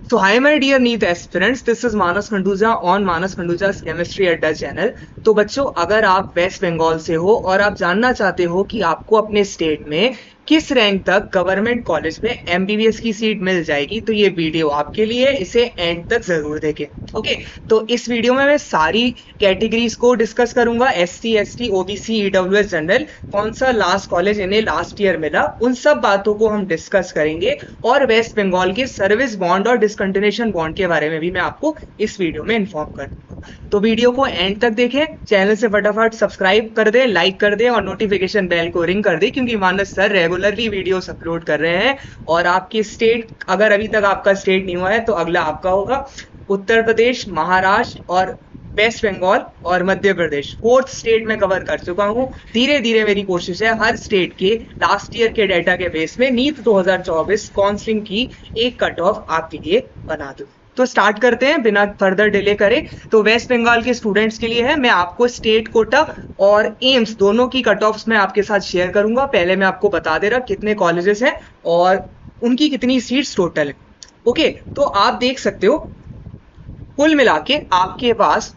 So hi my dear NEET aspirants, this is Manas Khanduja on Manas Khanduja's Chemistry Adda channel। तो बच्चों, अगर आप waste Bengal से हो और आप जानना चाहते हो कि आपको अपने स्टेट में किस रैंक तक गवर्नमेंट कॉलेज में एमबीबीएस की सीट मिल जाएगी, तो ये वीडियो आपके लिए, इसे एंड तक जरूर देखें। ओके, तो इस वीडियो में मैं सारी कैटेगरीज को डिस्कस करूंगा, SC, ST, OBC, EWS, general, कौन सा लास्ट कॉलेज इन्हें लास्ट ईयर मिला, उन सब बातों को हम डिस्कस करेंगे। और वेस्ट बंगाल के सर्विस बॉन्ड और डिसकंटिन्यूएशन बॉन्ड के बारे में भी मैं आपको इस वीडियो में इन्फॉर्म कर दूंगा। तो वीडियो को एंड तक देखें, चैनल से फटाफट सब्सक्राइब कर दें, लाइक कर दें और नोटिफिकेशन बेल को रिंग कर दें, क्योंकि मानस सर रेगुलरली वीडियोस अपलोड कर रहे हैं। और आपकी स्टेट, अगर अभी तक आपका स्टेट नहीं हुआ है तो अगला आपका होगा उत्तर प्रदेश, महाराष्ट्र और वेस्ट बंगाल और मध्य प्रदेश। 4th स्टेट में कवर कर चुका हूँ। धीरे धीरे मेरी कोशिश है हर स्टेट के लास्ट ईयर के डेटा के बेस में नीट 2024 काउंसलिंग की एक कट ऑफ आपके लिए बना दूं। तो स्टार्ट करते हैं बिना फर्दर डिले करे। तो वेस्ट बंगाल के स्टूडेंट्स के लिए है, मैं आपको स्टेट कोटा और एम्स दोनों की कट ऑफ्स मैं आपके साथ शेयर करूंगा। पहले मैं आपको बता दे रहा कितने कॉलेजेस हैं और उनकी कितनी सीट्स टोटल है। ओके, तो आप देख सकते हो कुल मिला के आपके पास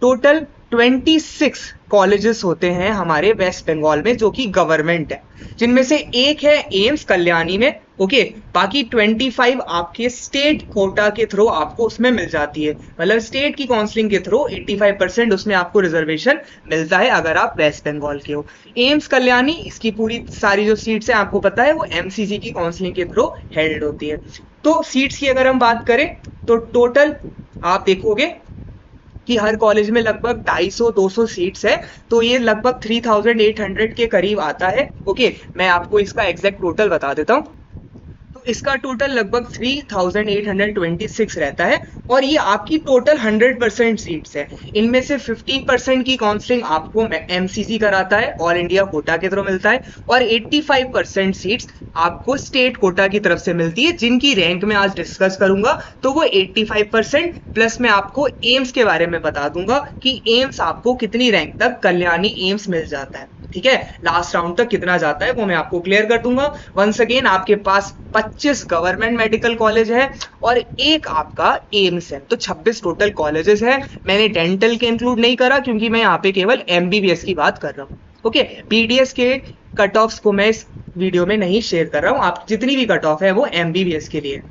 टोटल 26 कॉलेजेस होते हैं हमारे वेस्ट बंगाल में, जो कि गवर्नमेंट है, जिनमें से एक है एम्स कल्याणी में। ओके, बाकी 25 आपके स्टेट कोटा के थ्रू आपको उसमें मिल जाती है, मतलब स्टेट की काउंसलिंग के थ्रू 85% उसमें आपको रिजर्वेशन मिलता है अगर आप वेस्ट बंगाल के हो। एम्स कल्याणी, इसकी पूरी सारी जो सीट्स हैं आपको पता है वो एमसीसी की काउंसलिंग के थ्रू हेल्ड होती है। तो सीट्स की अगर हम बात करें तो टोटल आप देखोगे कि हर कॉलेज में लगभग 250-200 सीट्स है, तो ये लगभग 3800 के करीब आता है। ओके, मैं आपको इसका एग्जैक्ट टोटल बता देता हूँ। तो इसका टोटल लगभग 3826 रहता है और ये आपकी टोटल 100% सीट्स है। इनमें से 15% की काउंसलिंग आपको एमसीसी कराता है, ऑल इंडिया कोटा के थ्रू मिलता है, और 85% सीट्स आपको स्टेट कोटा की तरफ से मिलती है, जिनकी रैंक मैं आज डिस्कस करूंगा। तो वो 85% प्लस मैं आपको एम्स के बारे में बता दूंगा कि एम्स आपको कितनी रैंक तक कल्याणी एम्स मिल जाता है। ठीक है, लास्ट राउंड तक कितना जाता है वो मैं आपको क्लियर कर दूंगा। वंस अगेन आपके पास 25 गवर्नमेंट मेडिकल कॉलेज है और एक आपका एम्स है, तो 26 टोटल कॉलेजेस है। मैंने डेंटल के इंक्लूड नहीं करा क्योंकि मैं यहाँ पे केवल एमबीबीएस की बात कर रहा हूँ। ओके, पीडीएस के कट ऑफ्स को मैं इस वीडियो में नहीं शेयर कर रहा हूँ, आप जितनी भी कट ऑफ है वो एमबीबीएस के लिए।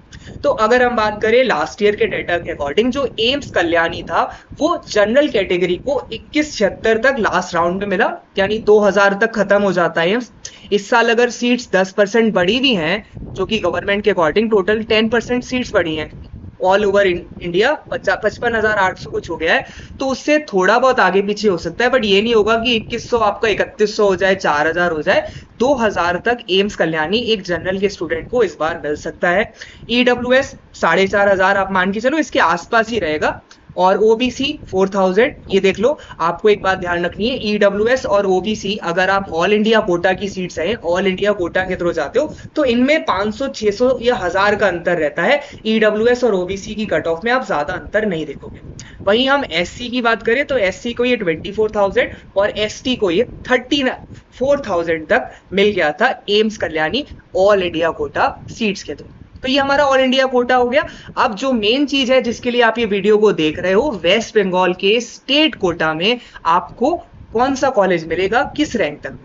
तो अगर हम बात करें लास्ट ईयर के डेटा के अकॉर्डिंग, जो एम्स कल्याणी था वो जनरल कैटेगरी को 2176 तक लास्ट राउंड में मिला, यानी 2000 तक खत्म हो जाता है एम्स। इस साल अगर सीट्स 10% बढ़ी भी हैं, जो कि गवर्नमेंट के अकॉर्डिंग टोटल 10% सीट्स बढ़ी हैं ऑल ओवर इंडिया, 55,800 कुछ हो गया है, तो उससे थोड़ा बहुत आगे पीछे हो सकता है, बट ये नहीं होगा कि 2100 आपका 3100 हो जाए, 4000 हो जाए। 2000 तक एम्स कल्याणी एक जनरल के स्टूडेंट को इस बार मिल सकता है। ईडब्ल्यूएस 4500 आप मान के चलो, इसके आसपास ही रहेगा। और ओबीसी 4000, ये देख लो। आपको एक बात ध्यान रखनी है, ईडब्ल्यूएस और ओबीसी अगर आप ऑल इंडिया कोटा की सीट्स हैं, ऑल इंडिया कोटा के थ्रू जाते हो, तो इनमें 500, 600 या 1000 का अंतर रहता है। ईडब्ल्यूएस और ओबीसी की कट ऑफ में आप ज्यादा अंतर नहीं देखोगे। वहीं हम एससी की बात करें तो एससी को ये 24,000 और एसटी को ये 34,000 तक मिल गया था AIIMS Kalyani all India quota seats के थ्रू। तो ये हमारा ऑल इंडिया कोटा हो गया। अब जो मेन चीज है जिसके लिए आप ये वीडियो को देख रहे हो, वेस्ट बंगाल के स्टेट कोटा में आपको कौन सा कॉलेज मिलेगा, किस रैंक तक।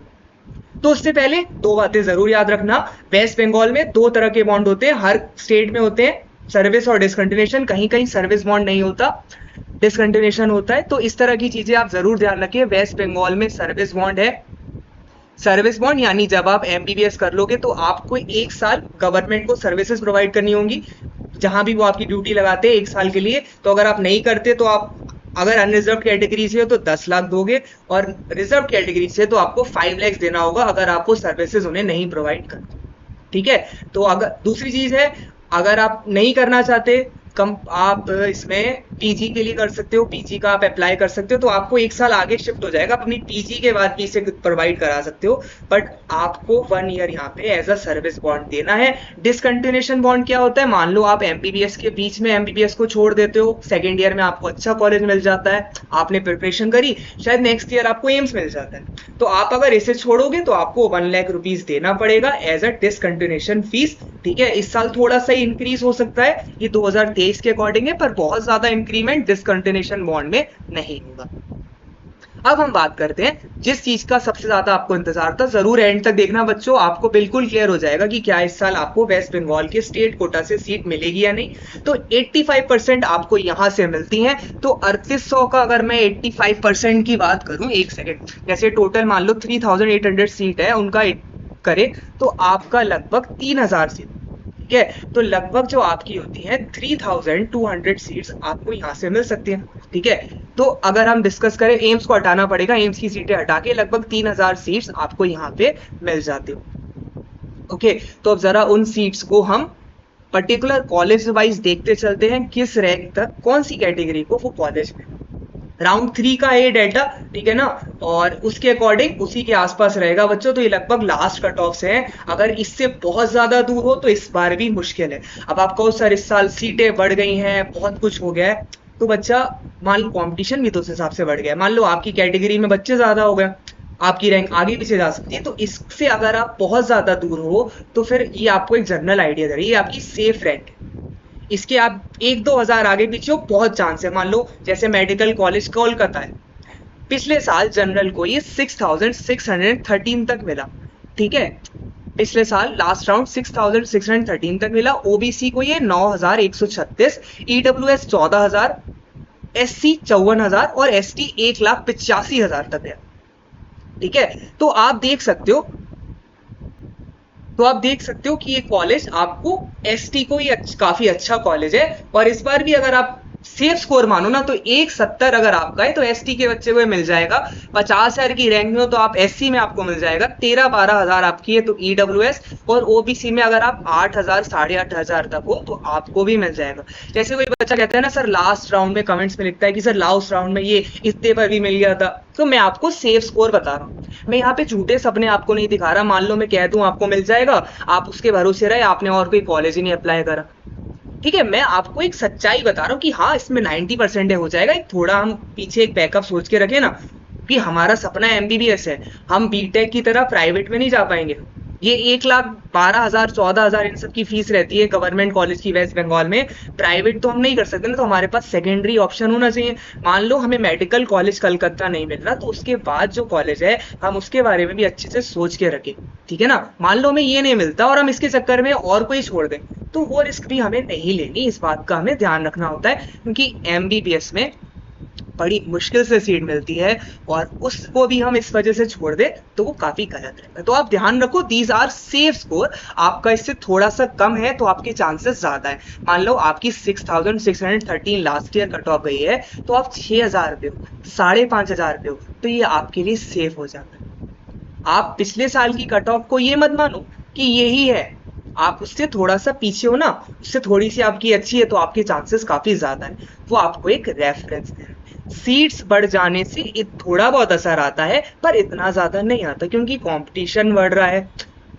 तो उससे पहले दो बातें जरूर याद रखना। वेस्ट बंगाल में 2 तरह के बॉन्ड होते हैं, हर स्टेट में होते हैं, सर्विस और डिसकंटिन्यूएशन। कहीं कहीं सर्विस बॉन्ड नहीं होता, डिसकंटिन्यूएशन होता है। तो इस तरह की चीजें आप जरूर ध्यान रखिए। वेस्ट बंगाल में सर्विस बॉन्ड है। सर्विस बॉन्ड यानी जब आप एमबीबीएस कर लोगे तो आपको 1 साल गवर्नमेंट को सर्विसेज प्रोवाइड करनी होंगी, जहां भी वो आपकी ड्यूटी लगाते हैं 1 साल के लिए। तो अगर आप नहीं करते तो आप, अगर अनरिजर्व कैटेगरी से हो तो 10 लाख दोगे, और रिजर्व कैटेगरी से तो आपको 5 लाख देना होगा अगर आपको सर्विसेज उन्हें नहीं प्रोवाइड करते। ठीक है, तो अगर दूसरी चीज है, अगर आप नहीं करना चाहते, आप इसमें पीजी के लिए कर सकते हो, पीजी का आप अप्लाई कर सकते हो, तो आपको 1 साल आगे शिफ्ट हो जाएगा, अपनी पीजी के बाद भी इसे प्रोवाइड करा सकते हो, बट आपको 1 ईयर यहाँ पे एज अ सर्विस बॉन्ड देना है। डिसकंटिन्यूएशन बॉन्ड क्या होता है? मान लो आप एमबीबीएस के बीच में एमबीबीएस को छोड़ देते हो, सेकेंड ईयर में आपको अच्छा कॉलेज मिल जाता है, आपने प्रिपरेशन करी, शायद नेक्स्ट ईयर आपको एम्स मिल जाता है, तो आप अगर इसे छोड़ोगे तो आपको 1 लाख रुपीज देना पड़ेगा एज अ डिसकंटिन्यूएशन फीस। ठीक है, इस साल थोड़ा सा इंक्रीज हो सकता है, ये 2023 के अकॉर्डिंग है, पर बहुत ज्यादा इंक्रीमेंट डिसकंटिन्यूएशन बॉन्ड में नहीं होगा। अब हम बात करते हैं जिस चीज का सबसे ज्यादा आपको इंतजार था, जरूर एंड तक देखना बच्चों, आपको बिल्कुल क्लियर हो जाएगा कि क्या इस साल आपको वेस्ट बंगाल के स्टेट कोटा से सीट मिलेगी या नहीं। तो 85% आपको यहां से मिलती हैं। तो 3800 का अगर मैं 85% की बात करूं, एक सेकेंड, जैसे टोटल मान लो 3800 सीट है, उनका करे तो आपका लगभग 3000 सीट, ठीक है, तो लगभग जो आपकी होती है 3200 सीट्स आपको यहाँ से मिल सकती हैं। ठीक है, तो अगर हम डिस्कस करें, एम्स को हटाना पड़ेगा, एम्स की सीटें हटा के लगभग 3000 सीट्स आपको यहाँ पे मिल जाती हो। ओके, तो अब जरा उन सीट्स को हम पर्टिकुलर कॉलेज वाइज देखते चलते हैं, किस रैंक तक कौन सी कैटेगरी को वो कॉलेज में। राउंड 3 का ये डेटा, ठीक है ना, और उसके अकॉर्डिंग उसी के आसपास रहेगा बच्चों, तो ये लगभग लास्ट कट ऑफ से है। अगर इससे बहुत ज्यादा दूर हो तो इस बार भी मुश्किल है। अब आप कहो सर इस साल सीटें बढ़ गई हैं, बहुत कुछ हो गया है, तो बच्चा मान लो कॉम्पिटिशन भी तो उस हिसाब से बढ़ गया है, मान लो आपकी कैटेगरी में बच्चे ज्यादा हो गए, आपकी रैंक आगे पीछे जा सकती है, तो इससे अगर आप बहुत ज्यादा दूर हो तो फिर ये आपको एक जनरल आइडिया दे रही है, ये आपकी सेफ रैंक है। इसके आप 1-2 हजार आगे पीछे हो, बहुत चांस है। मान लो जैसे मेडिकल कॉलेज कोलकाता है, पिछले साल जनरल को ये 6613 तक मिला। ठीक है, पिछले साल लास्ट राउंड 6613 तक मिला। ओबीसी को ये 9136, ईडब्ल्यूएस 14000, एससी 54000 और एसटी 1,85,000 तक है। ठीक है, तो आप देख सकते हो कि ये कॉलेज आपको एसटी को ये काफी अच्छा कॉलेज है, और इस बार भी अगर आप सेफ स्कोर मानो ना तो 170 अगर आपका है तो एसटी के बच्चे को मिल जाएगा। 50,000 की रैंक में हो तो आप एससी में आपको मिल जाएगा 13-12,000 आपकी है तो ईडब्ल्यूएस, और ओबीसी में अगर आप 8,000 8,500 तक हो तो आपको भी मिल जाएगा। जैसे कोई बच्चा कहता है ना सर लास्ट राउंड में, कमेंट्स में लिखता है कि सर लास्ट राउंड में ये इतने पर भी मिल गया था, तो मैं आपको सेफ स्कोर बता रहा हूँ, मैं यहाँ पे झूठे सपने आपको नहीं दिखा रहा। मान लो मैं कह दूं आपको मिल जाएगा, आप उसके भरोसे रहे, आपने और कोई कॉलेज ही नहीं अप्लाई करा। ठीक है, मैं आपको एक सच्चाई बता रहा हूँ कि हाँ इसमें 90% हो जाएगा। एक थोड़ा हम पीछे एक बैकअप सोच के रखे ना कि हमारा सपना एमबीबीएस है, हम बीटेक की तरह प्राइवेट में नहीं जा पाएंगे। ये 1,12,000 14,000 इन सब की फीस रहती है गवर्नमेंट कॉलेज की वेस्ट बंगाल में, प्राइवेट तो हम नहीं कर सकते ना, तो हमारे पास सेकेंडरी ऑप्शन होना चाहिए। मान लो हमें मेडिकल कॉलेज कलकत्ता नहीं मिल रहा, तो उसके बाद जो कॉलेज है हम उसके बारे में भी अच्छे से सोच के रखें। ठीक है ना, मान लो हमें ये नहीं मिलता और हम इसके चक्कर में और कोई छोड़ दें, तो वो रिस्क भी हमें नहीं लेनी, इस बात का हमें ध्यान रखना होता है, क्योंकि एमबीबीएस में बड़ी मुश्किल से सीट मिलती है और उसको भी हम इस वजह से छोड़ दे तो वो काफी गलत है। तो आप ध्यान रखो, दीज आर सेफ स्कोर, आपका इससे थोड़ा सा कम है तो आपके चांसेस ज्यादा है। मान लो आपकी 6613 लास्ट ईयर कट ऑफ गई है, तो आप 6,000 पे हो, 5,500 पे हो, तो ये आपके लिए सेफ हो जाता है। आप पिछले साल की कट ऑफ को ये मत मानो कि यही है, आप उससे थोड़ा सा पीछे हो ना, उससे थोड़ी सी आपकी अच्छी है तो आपके चांसेस काफी ज्यादा है। वो आपको एक रेफरेंस है। सीट्स बढ़ जाने से थोड़ा बहुत असर आता है पर इतना ज्यादा नहीं आता, क्योंकि कंपटीशन बढ़ रहा है।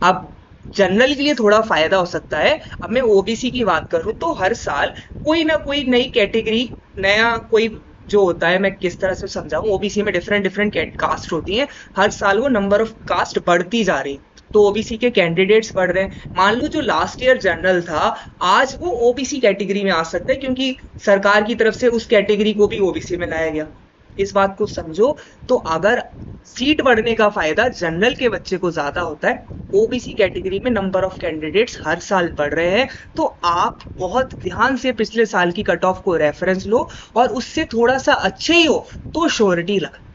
अब जनरल के लिए थोड़ा फायदा हो सकता है। अब मैं ओबीसी की बात करूं तो हर साल कोई ना कोई नई कैटेगरी, नया कोई जो होता है, मैं किस तरह से समझाऊं, ओबीसी में डिफरेंट कास्ट होती हैं, हर साल वो नंबर ऑफ कास्ट बढ़ती जा रही, तो ओबीसी के कैंडिडेट्स बढ़ रहे हैं। मान लो जो लास्ट ईयर जनरल था आज वो ओबीसी कैटेगरी में आ सकता है, क्योंकि सरकार की तरफ से उस कैटेगरी को भी ओबीसी में लाया गया। इस बात को समझो। तो अगर सीट बढ़ने का फायदा जनरल के बच्चे को ज्यादा होता है, ओबीसी कैटेगरी में नंबर ऑफ कैंडिडेट्स हर साल बढ़ रहे हैं, तो आप बहुत ध्यान से पिछले साल की कट ऑफ को रेफरेंस लो, और उससे थोड़ा सा अच्छे ही हो तो श्योरिटी लगा।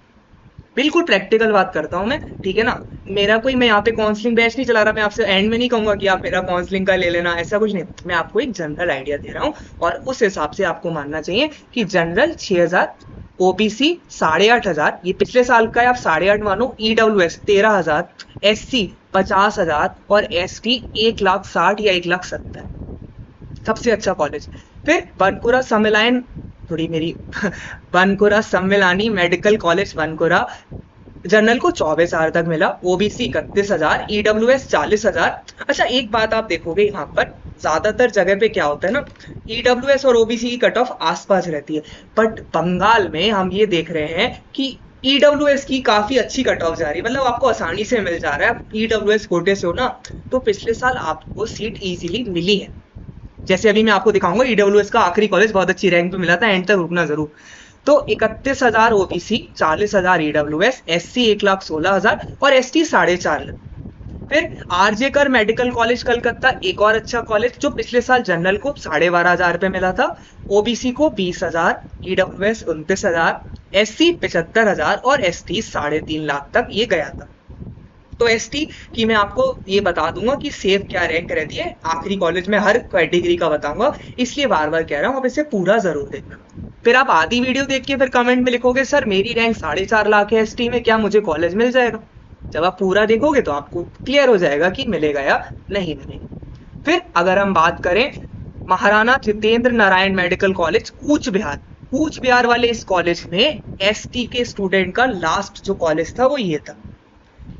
बिल्कुल प्रैक्टिकल बात करता हूं मैं, ठीक है ना। मेरा कोई, मैं यहाँ पे काउंसलिंग बैच नहीं चला रहा, मैं आपसे एंड में नहीं कहूंगा कि आप मेरा काउंसलिंग का ले लेना, ऐसा कुछ नहीं। मैं आपको एक जनरल आइडिया दे रहा हूँ और उस हिसाब से आपको मानना चाहिए कि जनरल 6,000, ओबीसी 8,500, ये पिछले साल का है, आप 8,500 मानो, ईडब्ल्यूएस 13,000, एससी 50,000 और एसटी 1,60,000 या 1,70,000। सबसे अच्छा कॉलेज। फिर बनकुरा सम्मेलन, थोड़ी मेरी बनकुरा सम्मेलानी मेडिकल कॉलेज बनकुरा, जनरल को 24,000 तक मिला, ओबीसी 31,000, ईडब्ल्यूएस 40,000। अच्छा एक बात आप देखोगे यहाँ पर ज्यादातर जगह पे क्या होता है ना, ईडब्ल्यूएस और ओबीसी की कट ऑफ आसपास रहती है, बट बंगाल में हम ये देख रहे हैं कि ईडब्ल्यूएस की काफी अच्छी कट ऑफ जा रही है, मतलब आपको आसानी से मिल जा रहा है। आप ईडब्ल्यूएस कोटे से हो ना, तो पिछले साल आपको सीट इजीली मिली है। जैसे अभी मैं आपको दिखाऊंगा ईडब्ल्यूएस का आखिरी कॉलेज बहुत अच्छी रैंक पे मिला था, एंड तक रुकना जरूर। तो 31,000 ओबीसी, 40,000 ईडब्ल्यूएस, एससी 1,16,000 और एसटी 4.5 लाख। फिर आरजे कर मेडिकल कॉलेज कलकत्ता, एक और अच्छा कॉलेज जो पिछले साल जनरल को 12,500 रुपए मिला था, ओबीसी को 20,000, ईडब्ल्यूएस 29,000, एससी 75,000 और एसटी 3.5 लाख तक ये गया था। तो एसटी की मैं आपको ये बता दूंगा कि सेफ क्या रैंक रहती है, आखिरी कॉलेज में हर कैटेगरी का बताऊंगा, इसलिए बार बार कह रहा हूँ आप इसे पूरा जरूर देखना। फिर आप आधी वीडियो देख के फिर कमेंट में लिखोगे सर मेरी रैंक 4.5 लाख है एसटी में, क्या मुझे कॉलेज मिल जाएगा? जब आप पूरा देखोगे तो आपको क्लियर हो जाएगा कि मिलेगा या नहीं मिलेगा। फिर अगर हम बात करें महाराणा जितेंद्र नारायण मेडिकल कॉलेज कूच बिहार, कूच बिहार वाले इस कॉलेज में एसटी के स्टूडेंट का लास्ट जो कॉलेज था वो ये था,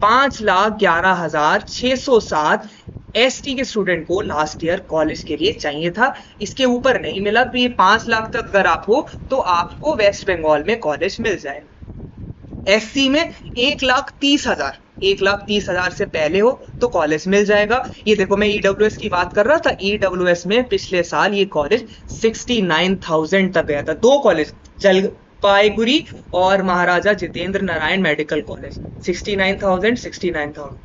5,11,607 एसटी के स्टूडेंट को लास्ट ईयर कॉलेज के लिए चाहिए था। इसके ऊपर नहीं मिला, तो ये 5 लाख तक अगर आप हो तो आपको वेस्ट बंगाल में कॉलेज मिल जाएगा। एससी में 1,30,000, 1,30,000 से पहले हो तो कॉलेज मिल जाएगा। ये देखो मैं ईडब्ल्यूएस की बात कर रहा था, ईडब्ल्यूएस में पिछले साल ये कॉलेज 69,000 तक गया था। 2 कॉलेज, जलपाईगुड़ी और महाराजा जितेंद्र नारायण मेडिकल कॉलेज, 69,000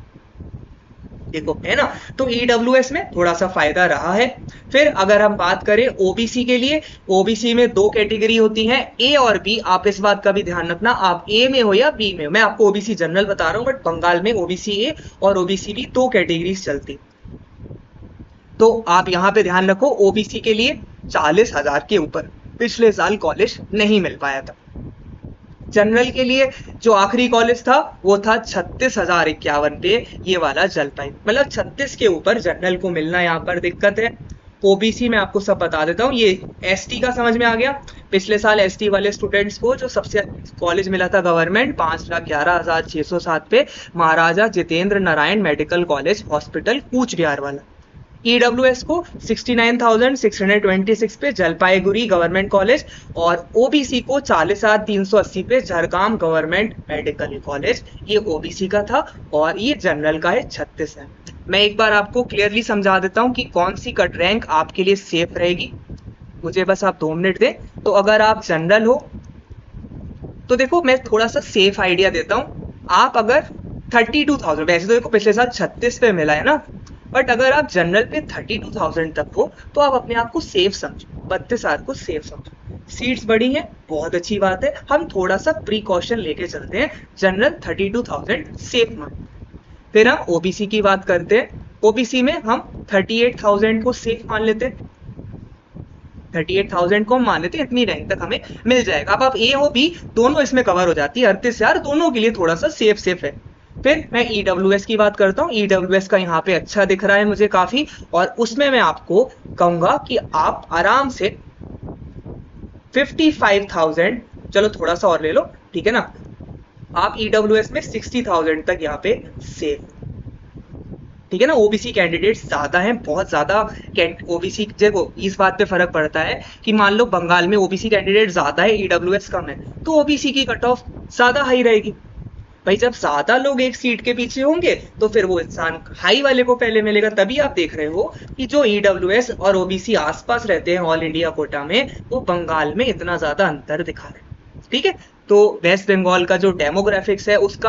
देखो है ना। तो ईडब्ल्यूएस में थोड़ा सा फायदा रहा है। फिर अगर हम बात करें ओबीसी के लिए, ओबीसी में 2 कैटेगरी होती हैं, ए और बी। आप इस बात का भी ध्यान रखना, आप ए में हो या बी में हो। मैं आपको ओबीसी जनरल बता रहा हूं, बट बंगाल में ओबीसी ए और ओबीसी बी 2 कैटेगरीज चलती। तो आप यहाँ पे ध्यान रखो, ओबीसी के लिए 40,000 के ऊपर पिछले साल कॉलेज नहीं मिल पाया था। जनरल के लिए जो आखिरी कॉलेज था वो था 36,051 पे, ये वाला जलपाई, मतलब 36 के ऊपर जनरल को मिलना यहाँ पर दिक्कत है। ओबीसी में आपको सब बता देता हूँ। ये एसटी का समझ में आ गया, पिछले साल एसटी वाले स्टूडेंट्स को जो सबसे कॉलेज मिला था गवर्नमेंट 5,11,607 पे, Maharaja Jitendra Narayan medical college hospital Cooch Behar वाला। ईडब्ल्यूएस को 69,626 पे जलपाईगुड़ी गवर्नमेंट कॉलेज, और ओबीसी को 40,380 पे झरगाम गवर्नमेंट मेडिकल कॉलेज, ये ओबीसी का था, और ये जनरल का है 36 है। मैं एक बार आपको क्लियरली समझा देता हूँ कि कौन सी कट रैंक आपके लिए सेफ रहेगी, मुझे बस आप 2 मिनट दें। तो अगर आप जनरल हो तो देखो मैं थोड़ा सा सेफ आइडिया देता हूँ। आप अगर 32,000, वैसे तो देखो पिछले साल 36 पे मिला है ना, बट अगर आप जनरल पे 32,000 तक हो तो आप अपने आप को सेफ समझो, 32,000 को सेफ समझो। सीट्स बड़ी हैं, बहुत अच्छी बात है, हम थोड़ा सा प्रिकॉशन लेके चलते हैं, जनरल 32,000 सेफ मान। फिर हम ओबीसी की बात करते हैं, ओबीसी में हम 38,000 को सेफ मान लेते हैं, 38,000 को हम मान लेते हैं, इतनी रैंक तक हमें मिल जाएगा। अब आप ए हो बी दोनों इसमें कवर हो जाती है, 38,000 दोनों के लिए थोड़ा सा सेफ है। फिर मैं ईडब्ल्यूएस की बात करता हूँ, ईडब्ल्यूएस का यहाँ पे अच्छा दिख रहा है मुझे काफी, और उसमें मैं आपको कहूंगा कि आप आराम से 55,000, चलो थोड़ा सा और ले लो, ठीक है ना, आप ईडब्ल्यूएस में 60,000 तक यहाँ पे सेफ, ठीक है ना। ओबीसी कैंडिडेट्स ज्यादा हैं, बहुत ज्यादा ओबीसी, देखो इस बात पे फर्क पड़ता है कि मान लो बंगाल में ओबीसी कैंडिडेट ज्यादा है, ईडब्ल्यूएस कम है, तो ओबीसी की कट ऑफ ज्यादा हाई रहेगी। भाई जब ज्यादा लोग एक सीट के पीछे होंगे तो फिर वो इंसान हाई वाले को पहले मिलेगा। तभी आप देख रहे हो कि जो ईडब्ल्यूएस और ओबीसी आसपास रहते हैं ऑल इंडिया कोटा में, वो बंगाल में इतना ज्यादा अंतर दिखा रहे हैं, ठीक है। तो वेस्ट बंगाल का जो डेमोग्राफिक्स है उसके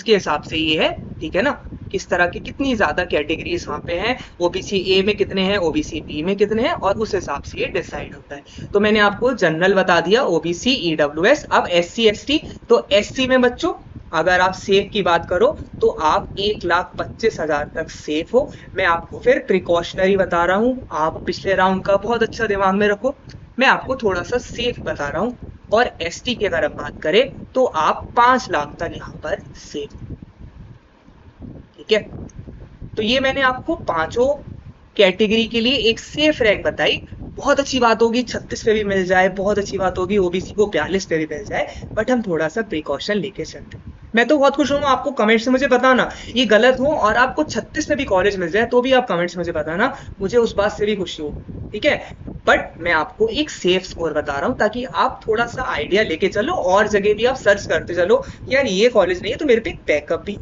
हिसाब से ये है, ठीक है ना, किस तरह की कितनी ज्यादा कैटेगरीज वहां पे हैं, ओबीसी ए में कितने हैं, ओबीसी बी में कितने हैं, और उस हिसाब से ये डिसाइड होता है। तो मैंने आपको जनरल बता दिया, ओबीसी, ईडब्ल्यूएस। अब एससी एसटी, तो एससी में बच्चों अगर आप सेफ की बात करो तो आप 1,25,000 तक सेफ हो। मैं आपको फिर प्रिकॉशनरी बता रहा हूँ, आप पिछले राउंड का बहुत अच्छा दिमाग में रखो, मैं आपको थोड़ा सा सेफ बता रहा हूँ। और एसटी की अगर हम बात करें तो आप 5 लाख तक यहाँ पर सेफ, ठीक है। तो ये मैंने आपको 5 कैटेगरी के लिए एक सेफ रैंक बताई। बहुत अच्छी बात होगी 36 पे भी मिल जाए, बहुत अच्छी बात होगी ओबीसी को 42 पे भी मिल जाए, बट हम थोड़ा सा प्रिकॉशन लेके चलते हैं। मैं तो बहुत खुश हूँ, आपको कमेंट्स में मुझे बताना ये गलत हो, और आपको 36 पे भी कॉलेज मिल जाए तो भी आप कमेंट्स में मुझे बताना, मुझे उस बात से भी खुशी हो, ठीक है। बट मैं आपको एक सेफ स्कोर बता रहा हूँ ताकि आप थोड़ा सा आइडिया लेके चलो, और जगह भी आप सर्च करते चलो यार ये कॉलेज नहीं है तो मेरे पे बैकअप भी,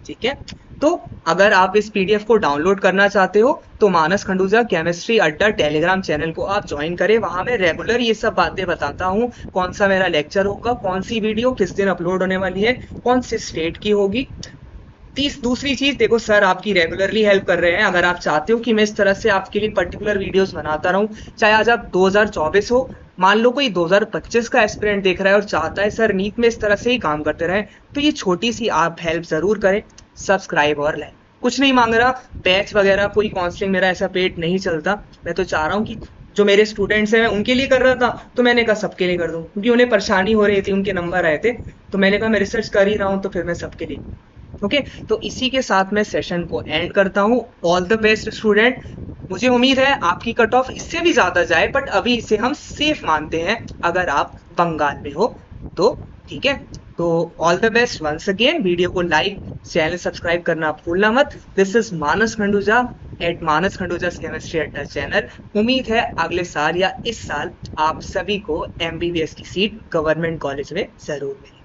ठीक है। तो अगर आप इस पीडीएफ को डाउनलोड करना चाहते हो तो मानस खंडूजा केमिस्ट्री अड्डा टेलीग्राम चैनल को आप ज्वाइन करें। वहां मैं रेगुलर ये सब बातें बताता हूँ, कौन सा मेरा लेक्चर होगा, कौन सी वीडियो किस दिन अपलोड होने वाली है, कौन से स्टेट की होगी। दूसरी चीज देखो, सर आपकी रेगुलरली हेल्प कर रहे हैं। अगर आप चाहते हो कि मैं इस तरह से आपके लिए पर्टिकुलर वीडियोस बनाता रहूं, चाहे आज आप 2024 हो, मान लो कोई 2025 का एस्पिरेंट देख रहा है और चाहता है सर नीट में इस तरह से ही काम करते रहें, तो ये छोटी सी आप हेल्प जरूर करें, सब्सक्राइब और लाइक। कुछ नहीं मांग रहा, बैच वगैरह कोई काउंसलिंग मेरा ऐसा पेड नहीं चलता। मैं तो चाह रहा हूँ कि जो मेरे स्टूडेंट्स हैं मैं उनके लिए कर रहा था, तो मैंने कहा सबके लिए कर दूं, क्योंकि उन्हें परेशानी हो रही थी, उनके नंबर आए थे, तो मैंने कहा मैं रिसर्च कर ही रहा हूँ तो फिर मैं सबके लिए। ओके, तो इसी के साथ मैं सेशन को एंड करता हूँ। All the best student. मुझे उम्मीद है आपकी कट ऑफ इससे भी ज्यादा जाए, बट अभी इसे हम सेफ मानते हैं अगर आप बंगाल में हो तो, ठीक है। तो all the best once again. Video को लाइक, चैनल सब्सक्राइब करना भूलना मत। This is Manas Khanduja at Manas Khanduja chemistry Adda channel. उम्मीद है अगले साल या इस साल आप सभी को एमबीबीएस की सीट गवर्नमेंट कॉलेज में जरूर मिले।